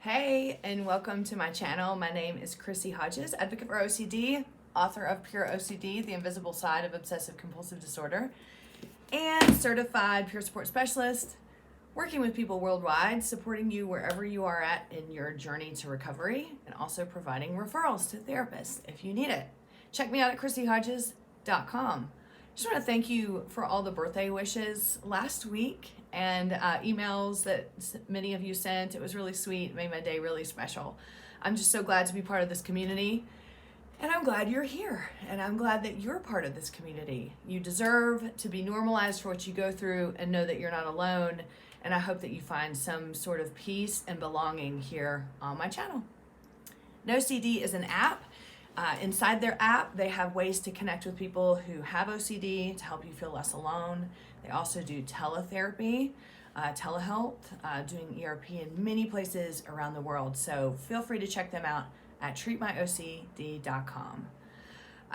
Hey, and welcome to my channel. My name is Chrissy Hodges, advocate for OCD, author of Pure OCD, The Invisible Side of Obsessive Compulsive Disorder, and certified peer support specialist, working with people worldwide, supporting you wherever you are at in your journey to recovery, and also providing referrals to therapists if you need it. Check me out at chrissyhodges.com. Just want to thank you for all the birthday wishes last week and emails that many of you sent. It was really sweet. It made my day really special. I'm just so glad to be part of this community, and I'm glad you're here, and I'm glad that you're part of this community. You deserve to be normalized for what you go through and know that you're not alone, and I hope that you find some sort of peace and belonging here on my channel. NoCD is an app. Inside their app, they have ways to connect with people who have OCD to help you feel less alone. They also do teletherapy, telehealth, doing ERP in many places around the world. So feel free to check them out at treatmyocd.com.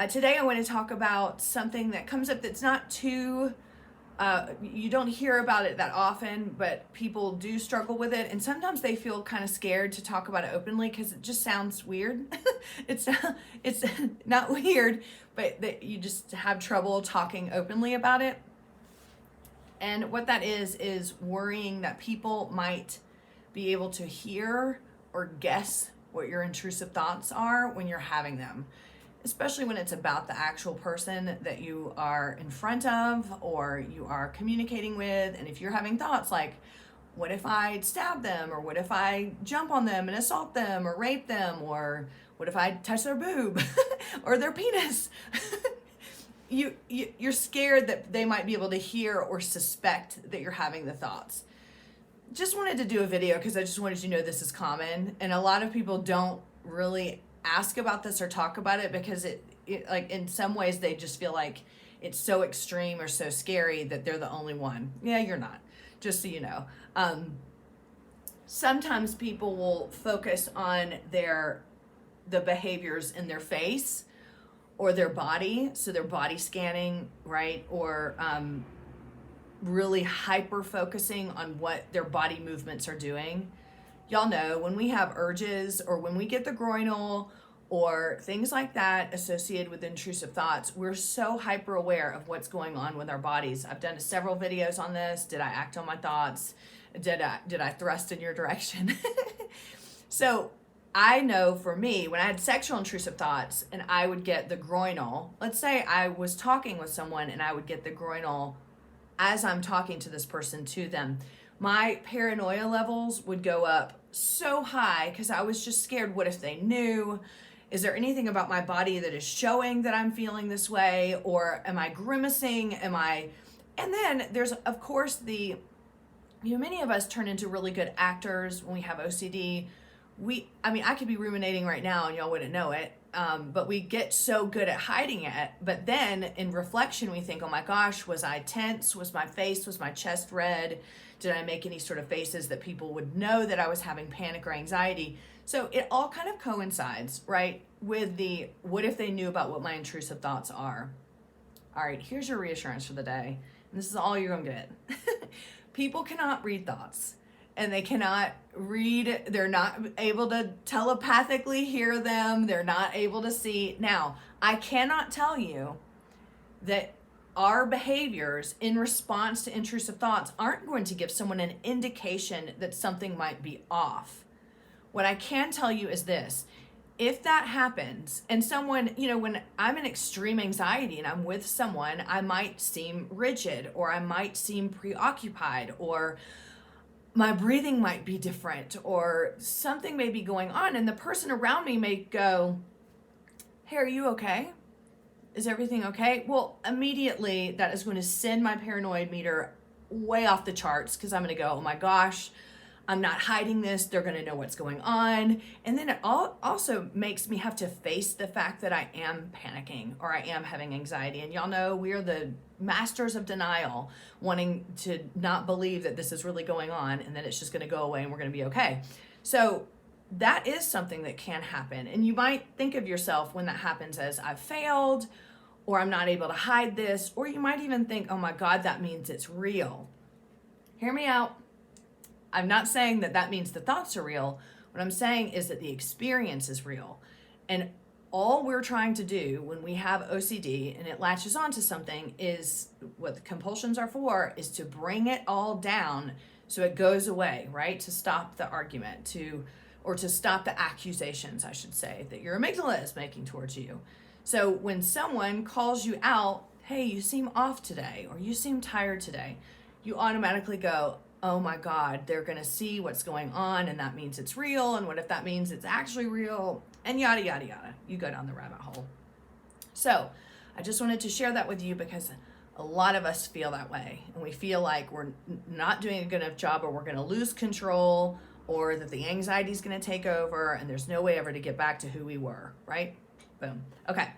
Today I want to talk about something that comes up that's not too you don't hear about it that often, but people do struggle with it, and sometimes they feel kind of scared to talk about it openly because it just sounds weird. it's not weird, but that you just have trouble talking openly about it. And what that is worrying that people might be able to hear or guess what your intrusive thoughts are when you're having them, especially when it's about the actual person that you are in front of or you are communicating with. And if you're having thoughts like, what if I stab them, or what if I jump on them and assault them or rape them, or what if I touch their boob or their penis? You're scared that they might be able to hear or suspect that you're having the thoughts. Just wanted to do a video because I just wanted you to know this is common, and a lot of people don't really ask about this or talk about it because it like in some ways they just feel like it's so extreme or so scary that they're the only one. Yeah, you're not, just so you know. Sometimes people will focus on the behaviors in their face or their body, so they're body scanning, right? Or really hyper focusing on what their body movements are doing. Y'all know when we have urges or when we get the groinal or things like that associated with intrusive thoughts, we're so hyper aware of what's going on with our bodies. I've done several videos on this. Did I act on my thoughts? Did I thrust in your direction? So I know for me, when I had sexual intrusive thoughts and I would get the groinal, let's say I was talking with someone and I would get the groinal as I'm talking to this person to them, my paranoia levels would go up so high because I was just scared. What if they knew? Is there anything about my body that is showing that I'm feeling this way? Or am I grimacing? And then there's, of course, many of us turn into really good actors when we have OCD. I could be ruminating right now and y'all wouldn't know it. But we get so good at hiding it. But then in reflection, we think, oh my gosh, was I tense? Was my chest red? Did I make any sort of faces that people would know that I was having panic or anxiety? So it all kind of coincides, right, with the what if they knew about what my intrusive thoughts are. All right, here's your reassurance for the day. And this is all you're going to get. People cannot read thoughts. And they cannot read, they're not able to telepathically hear them. They're not able to see. Now, I cannot tell you that our behaviors in response to intrusive thoughts aren't going to give someone an indication that something might be off. What I can tell you is this. If that happens and someone, when I'm in extreme anxiety and I'm with someone, I might seem rigid, or I might seem preoccupied, or my breathing might be different, or something may be going on, and the person around me may go, hey, are you okay? Is everything okay? Well, immediately that is going to send my paranoid meter way off the charts because I'm going to go, oh my gosh, I'm not hiding this. They're going to know what's going on. And then it also makes me have to face the fact that I am panicking or I am having anxiety. And y'all know we are the masters of denial, wanting to not believe that this is really going on and that it's just going to go away and we're going to be okay. So that is something that can happen. And you might think of yourself when that happens as I've failed, or I'm not able to hide this, or you might even think, oh my God, that means it's real. Hear me out. I'm not saying that means the thoughts are real. What I'm saying is that the experience is real. And all we're trying to do when we have OCD and it latches onto something is what the compulsions are for, is to bring it all down so it goes away, right? To stop the argument, or to stop the accusations, I should say, that your amygdala is making towards you. So when someone calls you out, hey, you seem off today, or you seem tired today, you automatically go, oh my God, they're going to see what's going on, and that means it's real. And what if that means it's actually real? And yada, yada, yada. You go down the rabbit hole. So I just wanted to share that with you because a lot of us feel that way. And we feel like we're not doing a good enough job, or we're going to lose control, or that the anxiety is going to take over, and there's no way ever to get back to who we were, right? Boom. Okay.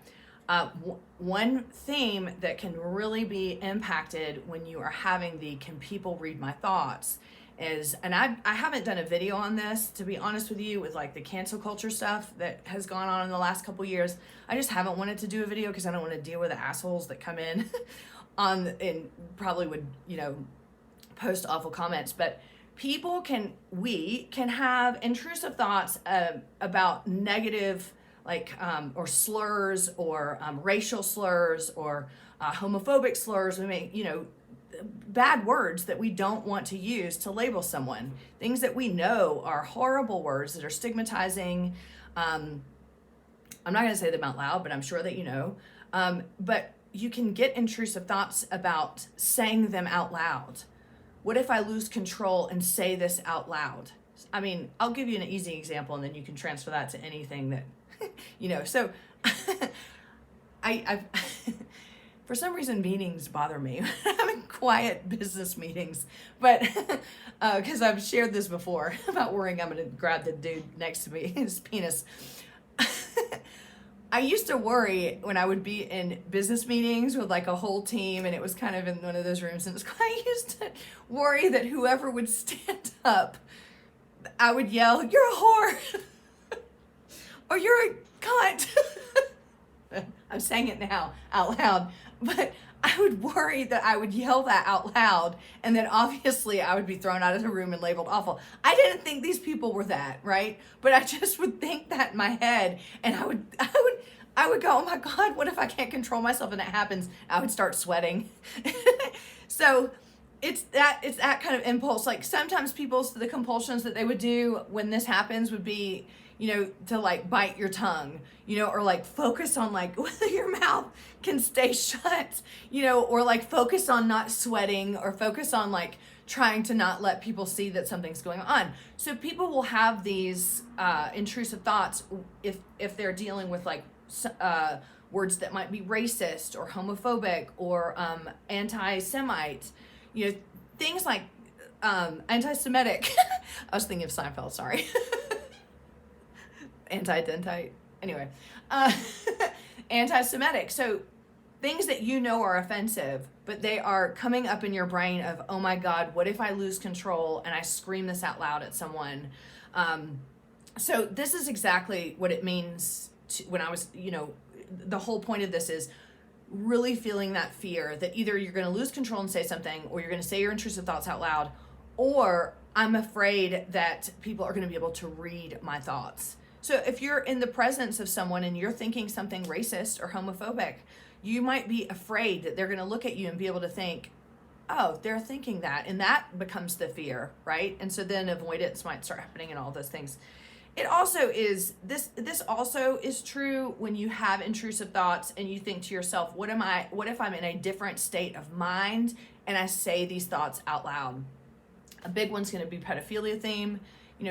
One theme that can really be impacted when you are having the "can people read my thoughts" is, and I haven't done a video on this, to be honest with you, with like the cancel culture stuff that has gone on in the last couple years. I just haven't wanted to do a video because I don't want to deal with the assholes that come in and probably would, post awful comments. But we can have intrusive thoughts about negative, or slurs, or racial slurs, or homophobic slurs. We may, bad words that we don't want to use to label someone. Things that we know are horrible words that are stigmatizing. I'm not going to say them out loud, but I'm sure that you know. But you can get intrusive thoughts about saying them out loud. What if I lose control and say this out loud? I mean, I'll give you an easy example, and then you can transfer that to anything that, So I for some reason, meetings bother me. I'm in quiet business meetings, but because I've shared this before about worrying I'm going to grab the dude next to me, his penis. I used to worry when I would be in business meetings with like a whole team, and it was kind of in one of those rooms, and I used to worry that whoever would stand up, I would yell, "You're a whore," or "You're a cunt." I'm saying it now out loud, but I would worry that I would yell that out loud, and then obviously I would be thrown out of the room and labeled awful. I didn't think these people were that, right? But I just would think that in my head, and I would go, oh my God, what if I can't control myself and that happens? I would start sweating. So it's that kind of impulse. Like sometimes the compulsions that they would do when this happens would be, to like bite your tongue, or like focus on like whether your mouth can stay shut, or like focus on not sweating, or focus on like trying to not let people see that something's going on. So people will have these intrusive thoughts if they're dealing with like words that might be racist or homophobic or anti-Semite, things like anti-Semitic. I was thinking of Seinfeld, sorry. Anti-dentite. Anyway, anti-Semitic. So things that are offensive, but they are coming up in your brain of, oh my God, what if I lose control and I scream this out loud at someone? So this is exactly what it means when I was, the whole point of this is really feeling that fear that either you're going to lose control and say something, or you're going to say your intrusive thoughts out loud, or I'm afraid that people are going to be able to read my thoughts. So if you're in the presence of someone and you're thinking something racist or homophobic, you might be afraid that they're going to look at you and be able to think, oh, they're thinking that. And that becomes the fear, right? And so then avoidance might start happening and all those things. It also is, this also is true when you have intrusive thoughts and you think to yourself, what if I'm in a different state of mind and I say these thoughts out loud? A big one's going to be pedophilia theme.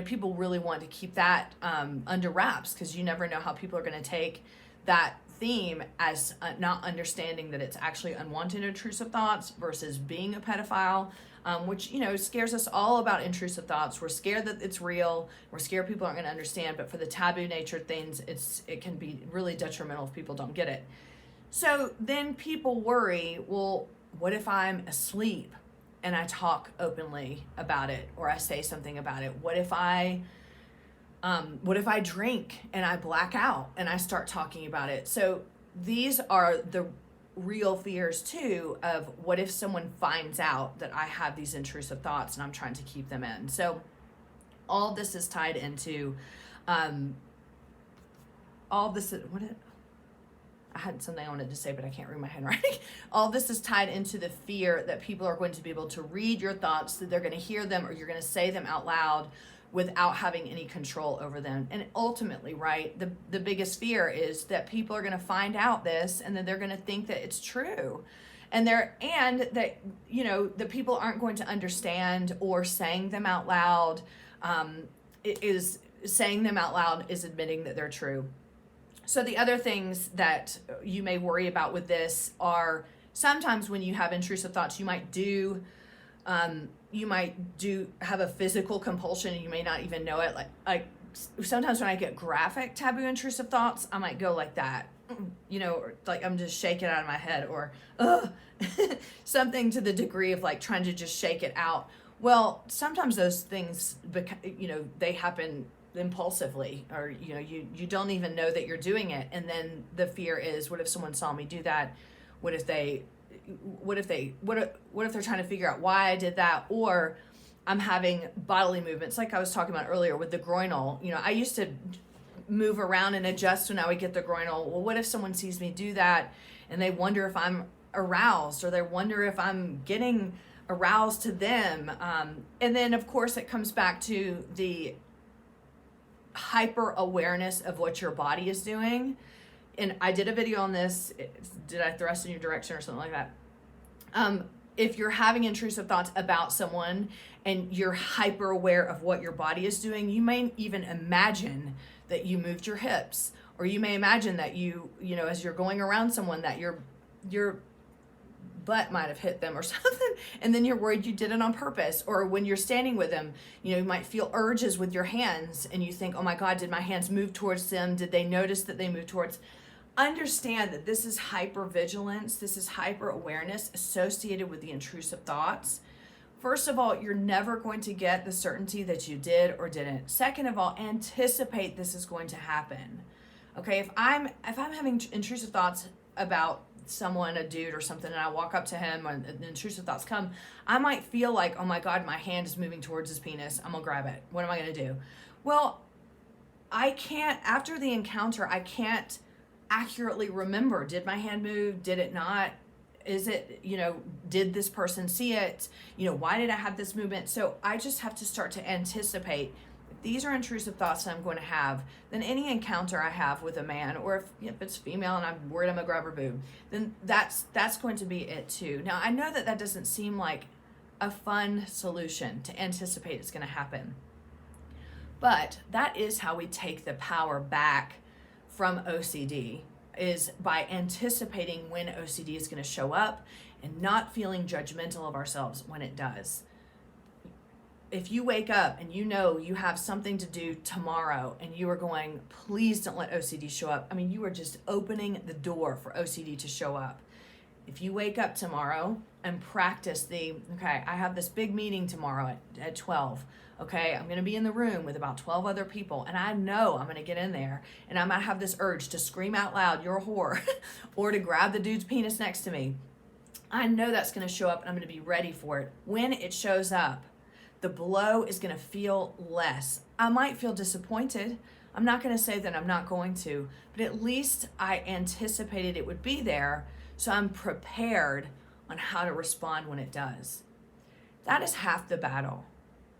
People really want to keep that under wraps because you never know how people are going to take that theme as not understanding that it's actually unwanted intrusive thoughts versus being a pedophile, which, scares us all about intrusive thoughts. We're scared that it's real. We're scared people aren't going to understand. But for the taboo nature things, it can be really detrimental if people don't get it. So then people worry, well, what if I'm asleep and I talk openly about it, or I say something about it? What if I drink and I black out and I start talking about it? So these are the real fears too of what if someone finds out that I have these intrusive thoughts and I'm trying to keep them in. So All this is tied into, all this, I had something I wanted to say, but I can't read my handwriting. All this is tied into the fear that people are going to be able to read your thoughts, that they're going to hear them or you're going to say them out loud without having any control over them. And ultimately, right, the biggest fear is that people are going to find out this and then they're going to think that it's true. And that, you know, the people aren't going to understand, or saying them out loud saying them out loud is admitting that they're true. So the other things that you may worry about with this are, sometimes when you have intrusive thoughts, you might have a physical compulsion and you may not even know it. Like sometimes when I get graphic taboo intrusive thoughts, I might go like that, you know, or like I'm just shaking it out of my head, or something to the degree of like trying to just shake it out. Well, sometimes those things, you know, they happen impulsively, or you know, you don't even know that you're doing it, and then the fear is, what if someone saw me do that? What if they're trying to figure out why I did that? Or I'm having bodily movements like I was talking about earlier with the groinal. You know, I used to move around and adjust when I would get the groinal. Well, what if someone sees me do that and they wonder if I'm aroused, or they wonder if I'm getting aroused to them? And then of course it comes back to the hyper awareness of what your body is doing. And I did a video on this. Did I thrust in your direction or something like that? If you're having intrusive thoughts about someone and you're hyper aware of what your body is doing, you may even imagine that you moved your hips, or you may imagine that you know, as you're going around someone, that your butt might have hit them or something, and then you're worried you did it on purpose. Or when you're standing with them, you know, you might feel urges with your hands and you think, oh my God, did my hands move towards them? Did they notice that they moved towards? Understand that this is hypervigilance, this is hyper awareness associated with the intrusive thoughts. First of all, you're never going to get the certainty that you did or didn't. Second of all, anticipate this is going to happen. Okay, if I'm having intrusive thoughts about someone, a dude or something, and I walk up to him and the intrusive thoughts come, I might feel like, oh my God, my hand is moving towards his penis. I'm gonna grab it. What am I gonna do? Well, I can't, after the encounter, I can't accurately remember, did my hand move? Did it not? Is it, you know, did this person see it? You know, why did I have this movement? So I just have to start to anticipate, if these are intrusive thoughts that I'm going to have, then any encounter I have with a man, or if it's female and I'm worried I'm gonna grab her boob, then that's going to be it too. Now, I know that doesn't seem like a fun solution to anticipate it's gonna happen, but that is how we take the power back from OCD, is by anticipating when OCD is going to show up and not feeling judgmental of ourselves when it does. If you wake up and you know you have something to do tomorrow and you are going, please don't let OCD show up. I mean, you are just opening the door for OCD to show up. If you wake up tomorrow and practice okay, I have this big meeting tomorrow at 12. Okay, I'm going to be in the room with about 12 other people, and I know I'm going to get in there, and I might have this urge to scream out loud, you're a whore, or to grab the dude's penis next to me. I know that's going to show up, and I'm going to be ready for it. When it shows up, the blow is going to feel less. I might feel disappointed. I'm not going to say that I'm not going to, but at least I anticipated it would be there, so I'm prepared on how to respond when it does. That is half the battle.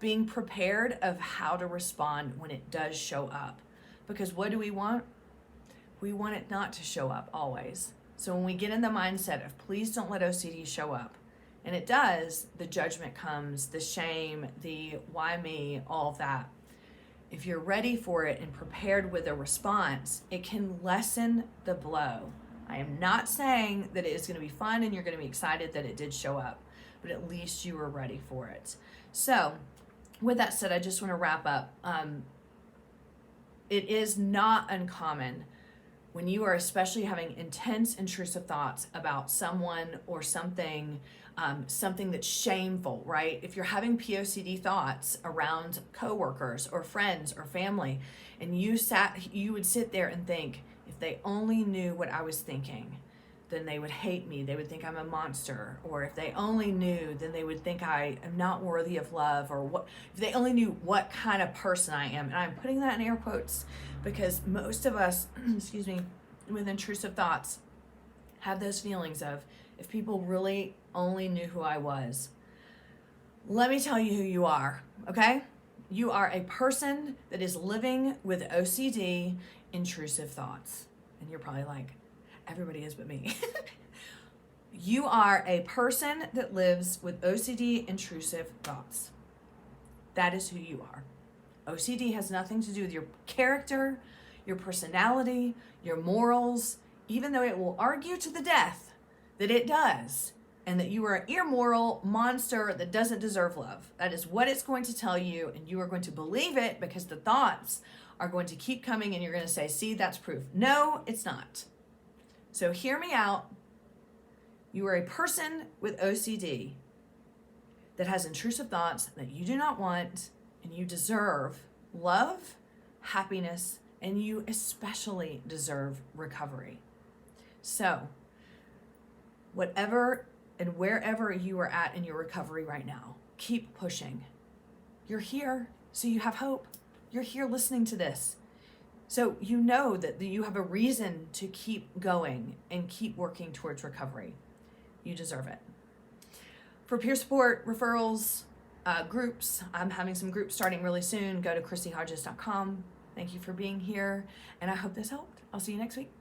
Being prepared of how to respond when it does show up. Because what do we want? We want it not to show up always. So when we get in the mindset of please don't let OCD show up, and it does, the judgment comes, the shame, the why me, all of that. If you're ready for it and prepared with a response, it can lessen the blow. I am not saying that it is going to be fun and you're going to be excited that it did show up, but at least you were ready for it. So, with that said, I just want to wrap up. It is not uncommon when you are especially having intense intrusive thoughts about someone or something, something that's shameful, right? If you're having POCD thoughts around coworkers or friends or family, and you would sit there and think, if they only knew what I was thinking, then they would hate me. They would think I'm a monster. Or if they only knew, then they would think I am not worthy of love. Or what if they only knew what kind of person I am. And I'm putting that in air quotes because most of us, excuse me, with intrusive thoughts have those feelings of, if people really only knew who I was. Let me tell you who you are, okay? You are a person that is living with OCD intrusive thoughts. And you're probably like, everybody is but me. You are a person that lives with OCD intrusive thoughts. That is who you are. OCD has nothing to do with your character, your personality, your morals, even though it will argue to the death that it does, and that you are an immoral monster that doesn't deserve love. That is what it's going to tell you, and you are going to believe it because the thoughts are going to keep coming, and you're going to say, see, that's proof. No, it's not. So hear me out. You are a person with OCD that has intrusive thoughts that you do not want, and you deserve love, happiness, and you especially deserve recovery. So, whatever and wherever you are at in your recovery right now, keep pushing. You're here, so you have hope. You're here listening to this. So you know that you have a reason to keep going and keep working towards recovery. You deserve it. For peer support, referrals, groups, I'm having some groups starting really soon. Go to ChristyHodges.com. Thank you for being here, and I hope this helped. I'll see you next week.